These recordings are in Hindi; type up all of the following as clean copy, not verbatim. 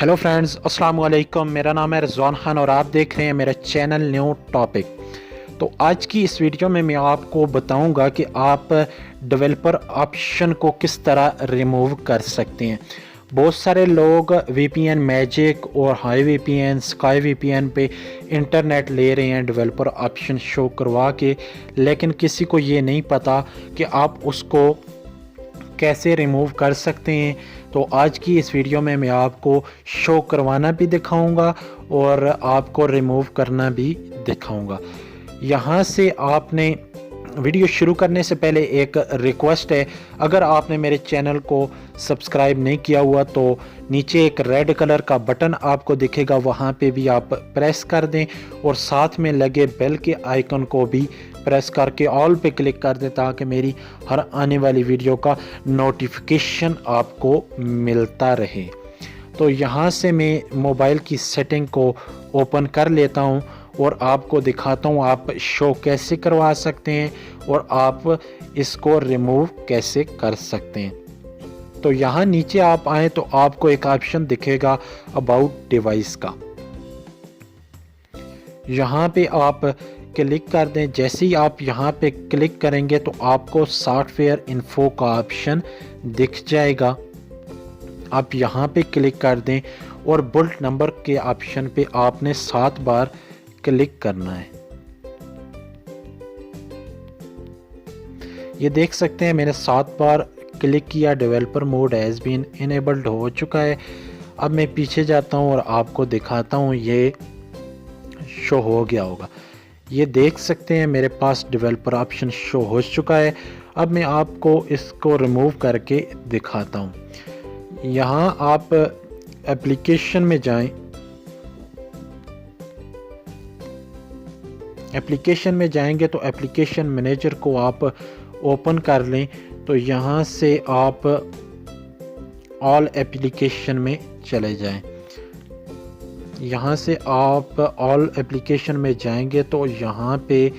हेलो फ्रेंड्स, अस्सलाम वालेकुम। मेरा नाम है रिजवान खान और आप देख रहे हैं मेरा चैनल न्यू टॉपिक। तो आज की इस वीडियो में मैं आपको बताऊंगा कि आप डेवलपर ऑप्शन को किस तरह रिमूव कर सकते हैं। बहुत सारे लोग VPN मैजिक और हाई VPN स्काई VPN पे इंटरनेट ले रहे हैं डेवलपर ऑप्शन शो करवा के, लेकिन किसी को ये नहीं पता कि आप उसको कैसे रिमूव कर सकते हैं। तो आज की इस वीडियो में मैं आपको शो करवाना भी दिखाऊंगा और आपको रिमूव करना भी दिखाऊंगा। यहाँ से आपने वीडियो शुरू करने से पहले एक रिक्वेस्ट है, अगर आपने मेरे चैनल को सब्सक्राइब नहीं किया हुआ तो नीचे एक रेड कलर का बटन आपको दिखेगा, वहाँ पे भी आप प्रेस कर दें और साथ में लगे बेल के आइकन को भी प्रेस करके ऑल पे क्लिक कर दें ताकि मेरी हर आने वाली वीडियो का नोटिफिकेशन आपको मिलता रहे। तो यहाँ से मैं मोबाइल की सेटिंग को ओपन कर लेता हूँ और आपको दिखाता हूँ आप शो कैसे करवा सकते हैं और आप इसको रिमूव कैसे कर सकते हैं। तो यहाँ नीचे आप आए तो आपको एक ऑप्शन दिखेगा अबाउट डिवाइस का, यहाँ पे आप क्लिक कर दें। जैसे ही आप यहाँ पे क्लिक करेंगे तो आपको सॉफ्टवेयर इन्फो का ऑप्शन दिख जाएगा। आप यहाँ पे क्लिक कर दें और बुलेट नंबर के ऑप्शन पे आपने 7 बार क्लिक करना है। ये देख सकते हैं मैंने 7 बार क्लिक किया, developer mode has been enabled हो चुका है। अब मैं पीछे जाता हूँ और आपको दिखाता हूँ, ये शो हो गया होगा। ये देख सकते हैं मेरे पास डेवलपर ऑप्शन शो हो चुका है। अब मैं आपको इसको रिमूव करके दिखाता हूँ। यहाँ आप एप्लीकेशन में जाएं, एप्लीकेशन में जाएंगे तो एप्लीकेशन मैनेजर को आप ओपन कर लें। तो यहाँ से आप ऑल एप्लीकेशन में चले जाएं। यहाँ से आप ऑल एप्लीकेशन में जाएंगे तो यहाँ पे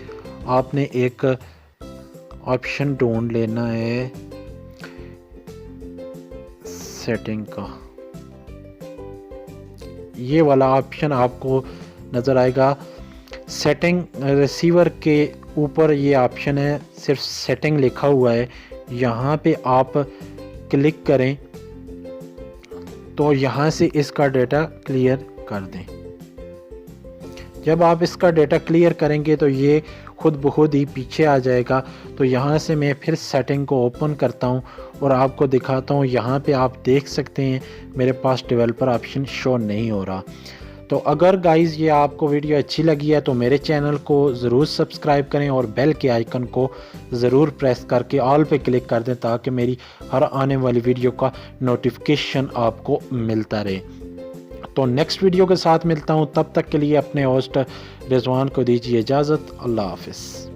आपने एक ऑप्शन ढूंढ लेना है सेटिंग का। ये वाला ऑप्शन आपको नज़र आएगा सेटिंग। रिसीवर के ऊपर ये ऑप्शन है, सिर्फ सेटिंग लिखा हुआ है। यहाँ पे आप क्लिक करें तो यहाँ से इसका डेटा क्लियर कर दें। जब आप इसका डेटा क्लियर करेंगे तो ये खुद ब खुद ही पीछे आ जाएगा। तो यहाँ से मैं फिर सेटिंग को ओपन करता हूँ और आपको दिखाता हूँ। यहाँ पे आप देख सकते हैं मेरे पास डेवलपर ऑप्शन शो नहीं हो रहा। तो अगर गाइज़ ये आपको वीडियो अच्छी लगी है तो मेरे चैनल को ज़रूर सब्सक्राइब करें और बेल के आइकन को ज़रूर प्रेस करके ऑल पे क्लिक कर दें ताकि मेरी हर आने वाली वीडियो का नोटिफिकेशन आपको मिलता रहे। तो नेक्स्ट वीडियो के साथ मिलता हूँ, तब तक के लिए अपने होस्ट रिजवान को दीजिए इजाज़त। अल्लाह हाफ़िज़।